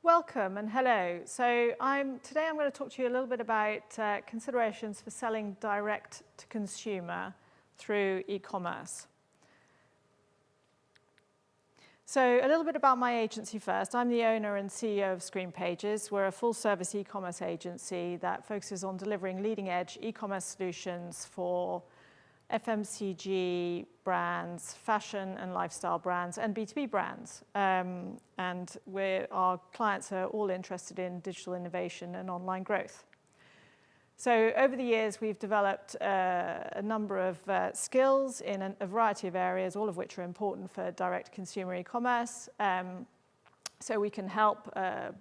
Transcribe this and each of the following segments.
Welcome and hello. So today I'm going to talk to you a little bit about considerations for selling direct to consumer through e-commerce. So a little bit about my agency first. I'm the owner and CEO of Screen Pages. We're a full-service e-commerce agency that focuses on delivering leading-edge e-commerce solutions for FMCG brands, fashion and lifestyle brands, and B2B brands. And our clients are all interested in digital innovation and online growth. So over the years, we've developed a number of skills in a variety of areas, all of which are important for direct consumer e-commerce. So we can help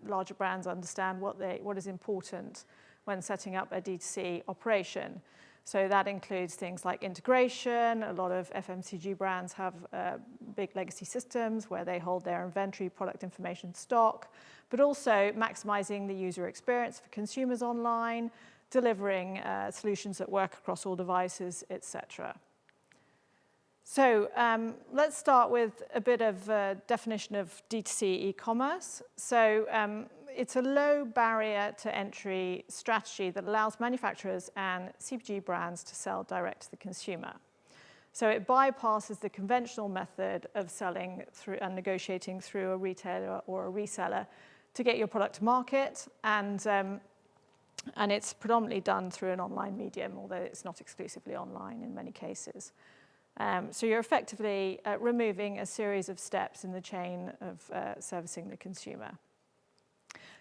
larger brands understand what is important when setting up a D2C operation. So that includes things like integration. A lot of FMCG brands have big legacy systems where they hold their inventory, product information, stock, but also maximizing the user experience for consumers online, delivering solutions that work across all devices, etc. So let's start with a bit of a definition of D2C e-commerce. So it's a low barrier to entry strategy that allows manufacturers and CPG brands to sell direct to the consumer. So it bypasses the conventional method of selling through and negotiating through a retailer or a reseller to get your product to market, and it's predominantly done through an online medium, although it's not exclusively online in many cases. So you're effectively removing a series of steps in the chain of servicing the consumer.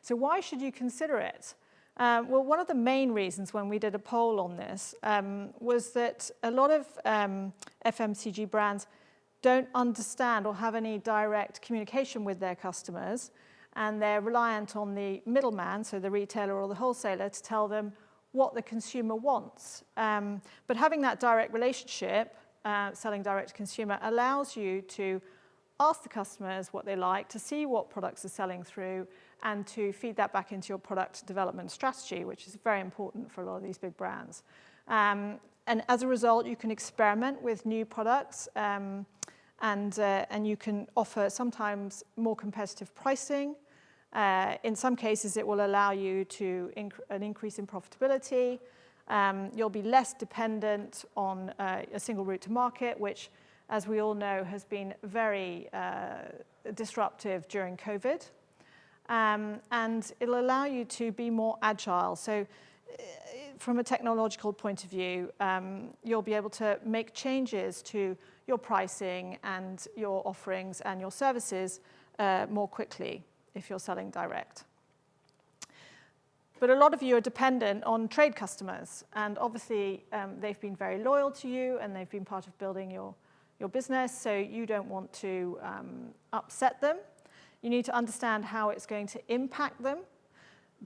So why should you consider it? Well, one of the main reasons when we did a poll on this was that a lot of FMCG brands don't understand or have any direct communication with their customers, and they're reliant on the middleman, so the retailer or the wholesaler, to tell them what the consumer wants. But having that direct relationship, selling direct to consumer, allows you to ask the customers what they like, to see what products are selling through, and to feed that back into your product development strategy, which is very important for a lot of these big brands. And as a result, you can experiment with new products, and you can offer sometimes more competitive pricing. In some cases, it will allow you to an increase in profitability. You'll be less dependent on a single route to market, which, as we all know, has been very disruptive during COVID. And it'll allow you to be more agile. So from a technological point of view, you'll be able to make changes to your pricing and your offerings and your services more quickly if you're selling direct. But a lot of you are dependent on trade customers, and obviously they've been very loyal to you and they've been part of building your business, so you don't want to upset them. You need to understand how it's going to impact them.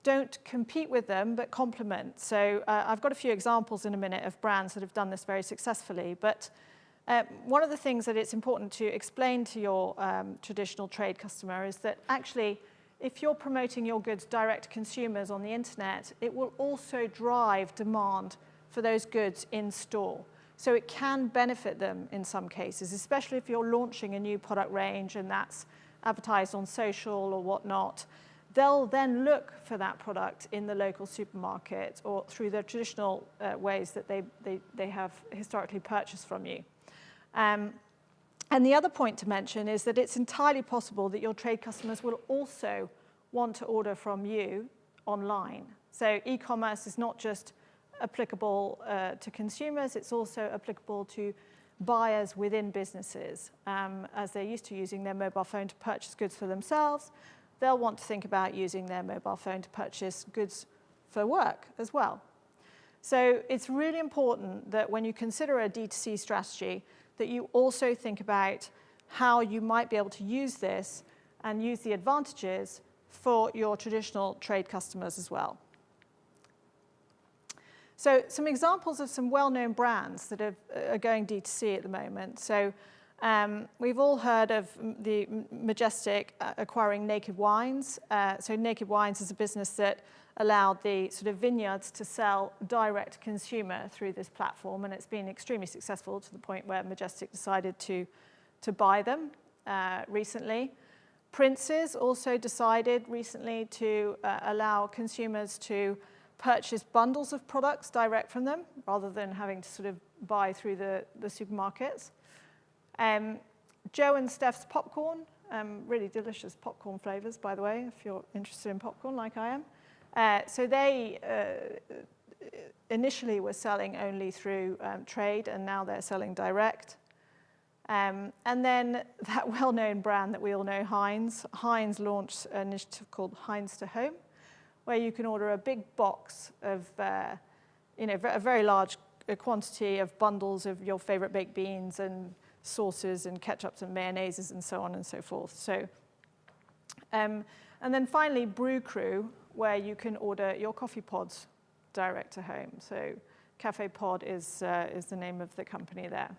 Don't compete with them, but complement. So I've got a few examples in a minute of brands that have done this very successfully, but one of the things that it's important to explain to your traditional trade customer is that actually, if you're promoting your goods direct to consumers on the internet, it will also drive demand for those goods in store. So it can benefit them in some cases, especially if you're launching a new product range and that's advertised on social or whatnot. They'll then look for that product in the local supermarket or through the traditional ways that they have historically purchased from you. And the other point to mention is that it's entirely possible that your trade customers will also want to order from you online. So e-commerce is not just applicable to consumers, it's also applicable to buyers within businesses. As they're used to using their mobile phone to purchase goods for themselves, they'll want to think about using their mobile phone to purchase goods for work as well. So it's really important that when you consider a D2C strategy, that you also think about how you might be able to use this and use the advantages for your traditional trade customers as well. So some examples of some well-known brands that are going D2C at the moment. So we've all heard of the Majestic acquiring Naked Wines. So Naked Wines is a business that allowed the sort of vineyards to sell direct to consumer through this platform, and it's been extremely successful to the point where Majestic decided to buy them recently. Princes also decided recently to allow consumers to purchase bundles of products direct from them rather than having to sort of buy through the supermarkets. Joe and Steph's popcorn, really delicious popcorn flavors, by the way, if you're interested in popcorn like I am. So they initially were selling only through trade, and now they're selling direct. And then that well-known brand that we all know, Heinz. Heinz launched an initiative called Heinz to Home, where you can order a big box of, a very large quantity of bundles of your favorite baked beans and sauces and ketchups and mayonnaises and so on and so forth. So, and then finally, Brew Crew, where you can order your coffee pods direct to home. So Cafe Pod is the name of the company there.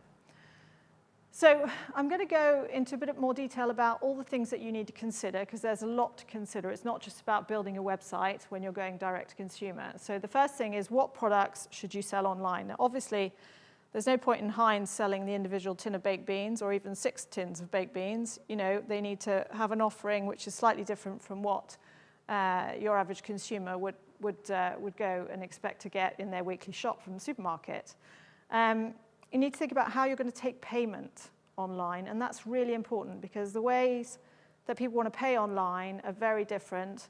So I'm going to go into a bit more detail about all the things that you need to consider, because there's a lot to consider. It's not just about building a website when you're going direct to consumer. So the first thing is, what products should you sell online? Now, obviously, there's no point in Heinz selling the individual tin of baked beans or even 6 tins of baked beans. They need to have an offering which is slightly different from what your average consumer would go and expect to get in their weekly shop from the supermarket. You need to think about how you're going to take payment online, and that's really important because the ways that people want to pay online are very different.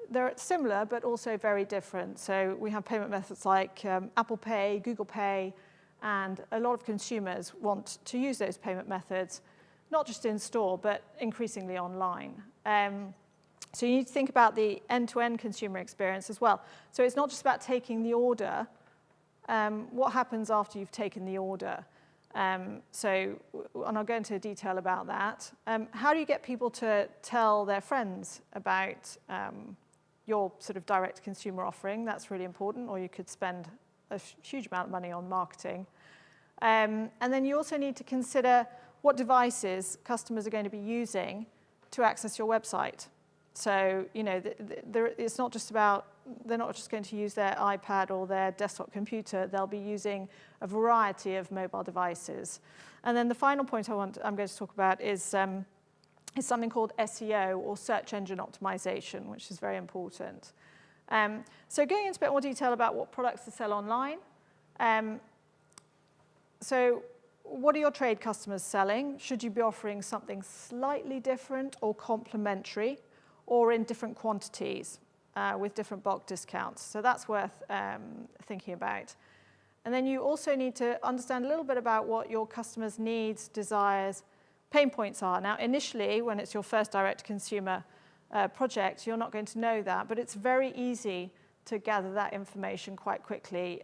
They're similar, but also very different. So we have payment methods like Apple Pay, Google Pay, and a lot of consumers want to use those payment methods, not just in store, but increasingly online. So you need to think about the end-to-end consumer experience as well. So it's not just about taking the order. What happens after you've taken the order? And I'll go into detail about that. How do you get people to tell their friends about your sort of direct consumer offering? That's really important, or you could spend a huge amount of money on marketing. And then you also need to consider what devices customers are going to be using to access your website. So, it's not just about, they're not just going to use their iPad or their desktop computer. They'll be using a variety of mobile devices. And then the final point I'm going to talk about is something called SEO, or search engine optimization, which is very important. So going into a bit more detail about what products to sell online. So what are your trade customers selling? Should you be offering something slightly different or complementary, or in different quantities with different bulk discounts? So that's worth thinking about. And then you also need to understand a little bit about what your customers' needs, desires, pain points are. Now, initially, when it's your first direct-to-consumer project, you're not going to know that, but it's very easy to gather that information quite quickly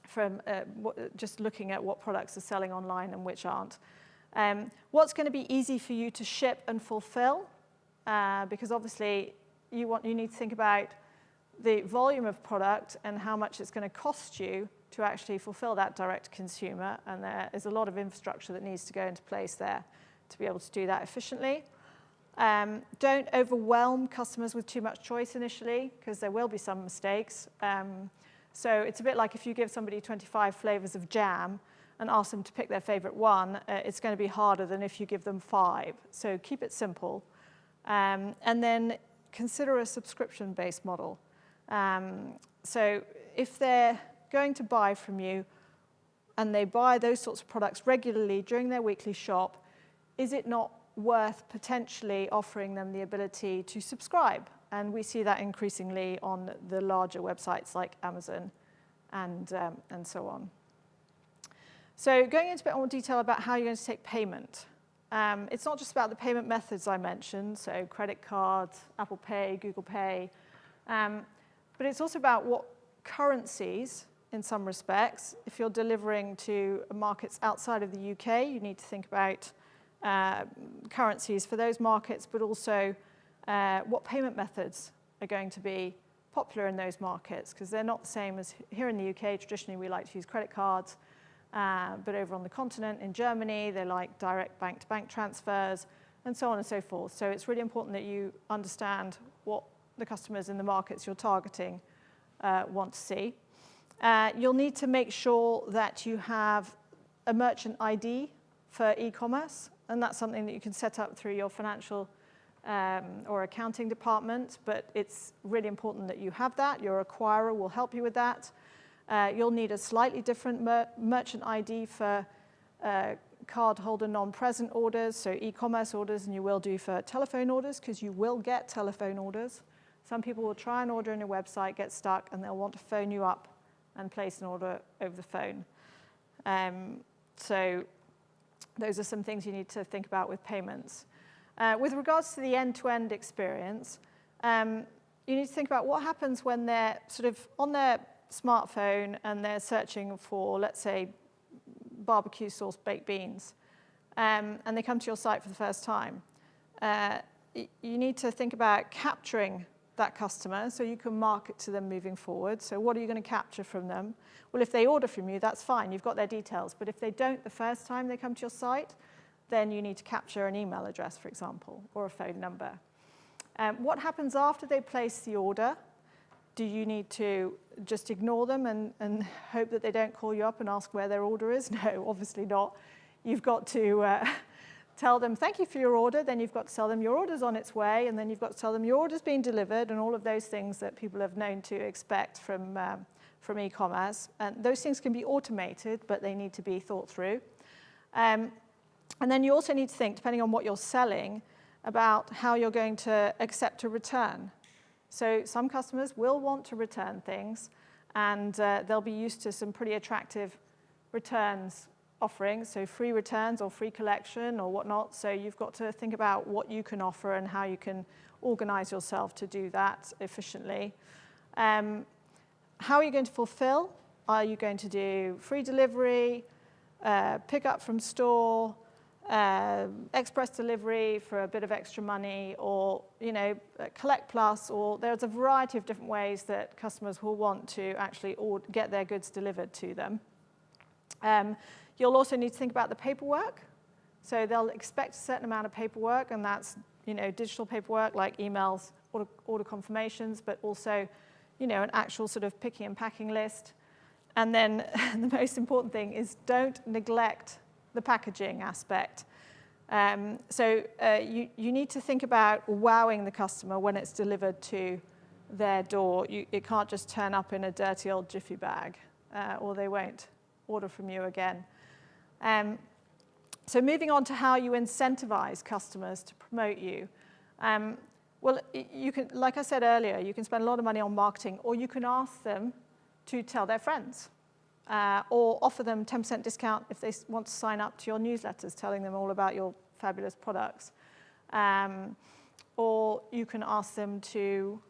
from just looking at what products are selling online and which aren't. What's going to be easy for you to ship and fulfill? Because obviously you need to think about the volume of product and how much it's going to cost you to actually fulfill that direct consumer, and there is a lot of infrastructure that needs to go into place there to be able to do that efficiently. Don't overwhelm customers with too much choice initially, because there will be some mistakes. So it's a bit like if you give somebody 25 flavors of jam and ask them to pick their favorite one, it's going to be harder than if you give them 5. So keep it simple. And then consider a subscription-based model. So if they're going to buy from you and they buy those sorts of products regularly during their weekly shop, is it not worth potentially offering them the ability to subscribe? And we see that increasingly on the larger websites like Amazon and so on. So going into a bit more detail about how you're going to take payment. It's not just about the payment methods I mentioned, so credit cards, Apple Pay, Google Pay, but it's also about what currencies, in some respects. If you're delivering to markets outside of the UK, you need to think about currencies for those markets, but also what payment methods are going to be popular in those markets, because they're not the same as here in the UK. Traditionally, we like to use credit cards. But over on the continent, in Germany, they like direct bank-to-bank transfers, and so on and so forth. So it's really important that you understand what the customers in the markets you're targeting want to see. You'll need to make sure that you have a merchant ID for e-commerce. and that's something that you can set up through your financial or accounting department, but it's really important that you have that. Your acquirer will help you with that. You'll need a slightly different merchant ID for cardholder non-present orders, so e-commerce orders, and you will do for telephone orders, because you will get telephone orders. Some people will try and order on your website, get stuck, and they'll want to phone you up and place an order over the phone. So those are some things you need to think about with payments. With regards to the end-to-end experience, you need to think about what happens when they're sort of on their smartphone and they're searching for, let's say, barbecue sauce baked beans, and they come to your site for the first time. You need to think about capturing that customer so you can market to them moving forward. So what are you going to capture from them? Well, if they order from you, that's fine. You've got their details. But if they don't the first time they come to your site, then you need to capture an email address, for example, or a phone number. What happens after they place the order? Do you need to just ignore them and hope that they don't call you up and ask where their order is? No, obviously not. You've got to tell them, thank you for your order. Then you've got to tell them your order's on its way. And then you've got to tell them your order's been delivered, and all of those things that people have known to expect from e-commerce. And those things can be automated, but they need to be thought through. And then you also need to think, depending on what you're selling, about how you're going to accept a return. So some customers will want to return things, and they'll be used to some pretty attractive returns offerings, so free returns or free collection or whatnot. So you've got to think about what you can offer and how you can organize yourself to do that efficiently. How are you going to fulfill? Are you going to do free delivery, pick up from store, express delivery for a bit of extra money, or collect plus, or there's a variety of different ways that customers will want to actually get their goods delivered to them. You'll also need to think about the paperwork. So they'll expect a certain amount of paperwork, and that's digital paperwork like emails, order confirmations, but also an actual sort of picking and packing list. And then the most important thing is don't neglect the packaging aspect. So you need to think about wowing the customer when it's delivered to their door. It can't just turn up in a dirty old Jiffy bag, or they won't order from you again. So moving on to how you incentivize customers to promote you. Well, you can, like I said earlier, you can spend a lot of money on marketing, or you can ask them to tell their friends. Or offer them 10% discount if they want to sign up to your newsletters, telling them all about your fabulous products. Or you can ask them to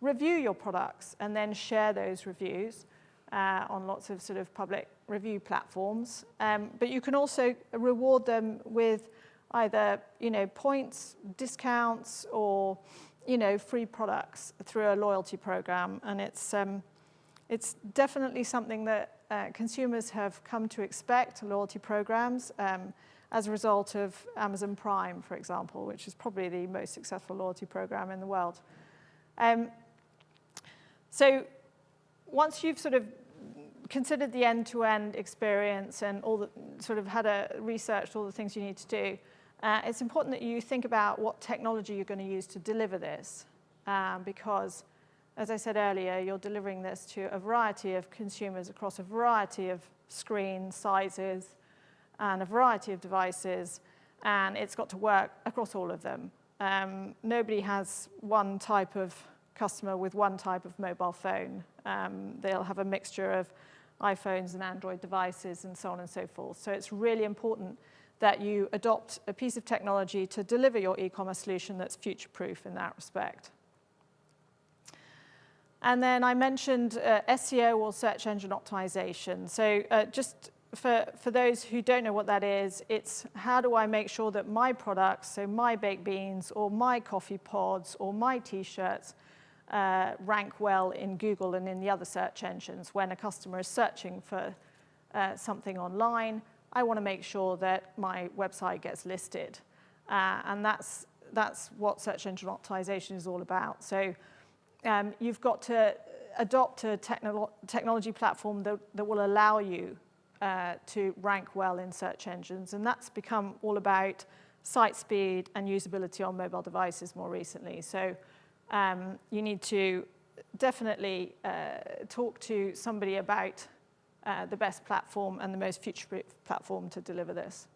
review your products and then share those reviews on lots of sort of public review platforms. But you can also reward them with either points, discounts, or free products through a loyalty program. And it's definitely something that consumers have come to expect, loyalty programs, as a result of Amazon Prime, for example, which is probably the most successful loyalty program in the world. So once you've sort of considered the end-to-end experience and researched all the things you need to do, it's important that you think about what technology you're going to use to deliver this, because as I said earlier, you're delivering this to a variety of consumers across a variety of screen sizes and a variety of devices, and it's got to work across all of them. Nobody has one type of customer with one type of mobile phone. They'll have a mixture of iPhones and Android devices and so on and so forth. So it's really important that you adopt a piece of technology to deliver your e-commerce solution that's future-proof in that respect. And then I mentioned SEO, or search engine optimization. So just for those who don't know what that is, it's how do I make sure that my products, so my baked beans or my coffee pods or my T-shirts, rank well in Google and in the other search engines. When a customer is searching for something online, I want to make sure that my website gets listed. And that's what search engine optimization is all about. So you've got to adopt a technology platform that will allow you to rank well in search engines. And that's become all about site speed, and usability on mobile devices more recently. So you need to definitely talk to somebody about the best platform and the most future-proof platform to deliver this.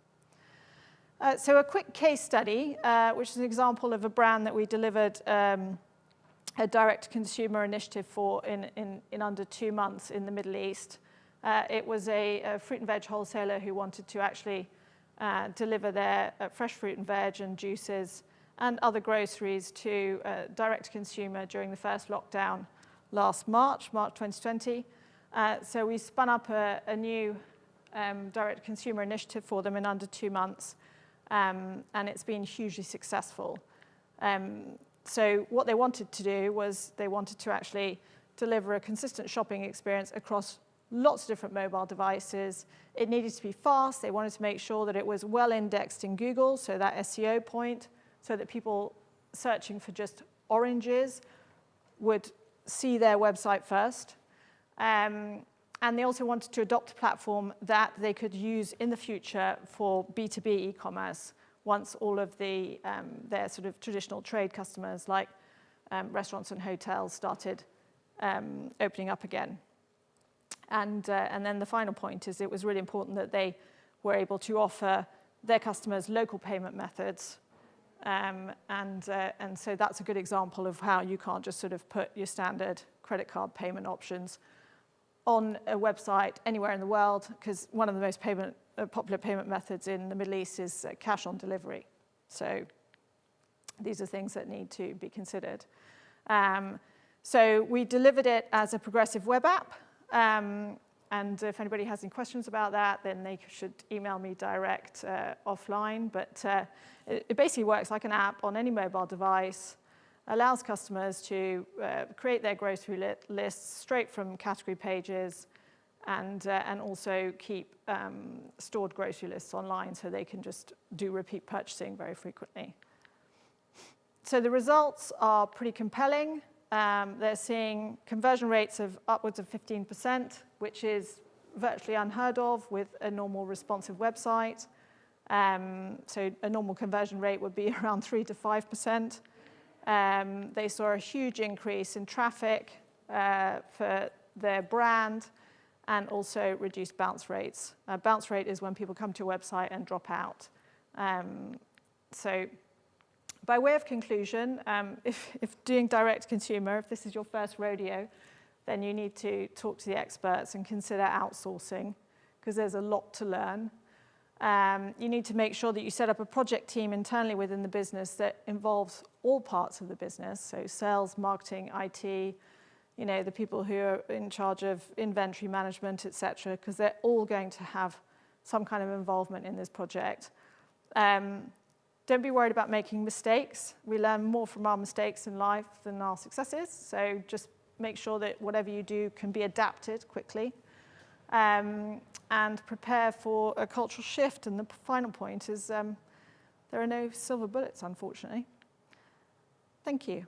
So a quick case study, which is an example of a brand that we delivered a direct-to-consumer initiative for in under 2 months in the Middle East. It was a fruit and veg wholesaler who wanted to actually deliver their fresh fruit and veg and juices and other groceries to direct-to-consumer during the first lockdown last March 2020. So we spun up a new direct-to-consumer initiative for them in under 2 months, and it's been hugely successful. So what they wanted to do was they wanted to actually deliver a consistent shopping experience across lots of different mobile devices. It needed to be fast. They wanted to make sure that it was well indexed in Google, so that SEO point, so that people searching for just oranges would see their website first. And they also wanted to adopt a platform that they could use in the future for B2B e-commerce once all of their sort of traditional trade customers like restaurants and hotels started opening up again. And then the final point is it was really important that they were able to offer their customers local payment methods. And so that's a good example of how you can't just sort of put your standard credit card payment options on a website anywhere in the world, because one of the most popular payment methods in the Middle East is cash on delivery. So these are things that need to be considered. So we delivered it as a progressive web app. And if anybody has any questions about that, then they should email me direct offline. But it basically works like an app on any mobile device, allows customers to create their grocery lists straight from category pages, and also keep stored grocery lists online so they can just do repeat purchasing very frequently. So the results are pretty compelling. They're seeing conversion rates of upwards of 15%, which is virtually unheard of with a normal responsive website. So a normal conversion rate would be around 3 to 5%. They saw a huge increase in traffic for their brand, and also reduced bounce rates. Bounce rate is when people come to a website and drop out. So by way of conclusion, if doing direct consumer, if this is your first rodeo, then you need to talk to the experts and consider outsourcing, because there's a lot to learn. You need to make sure that you set up a project team internally within the business that involves all parts of the business, so sales, marketing, IT, the people who are in charge of inventory management, etc., because they're all going to have some kind of involvement in this project. Don't be worried about making mistakes. We learn more from our mistakes in life than our successes, so just make sure that whatever you do can be adapted quickly. And prepare for a cultural shift. And the final point is there are no silver bullets, unfortunately. Thank you.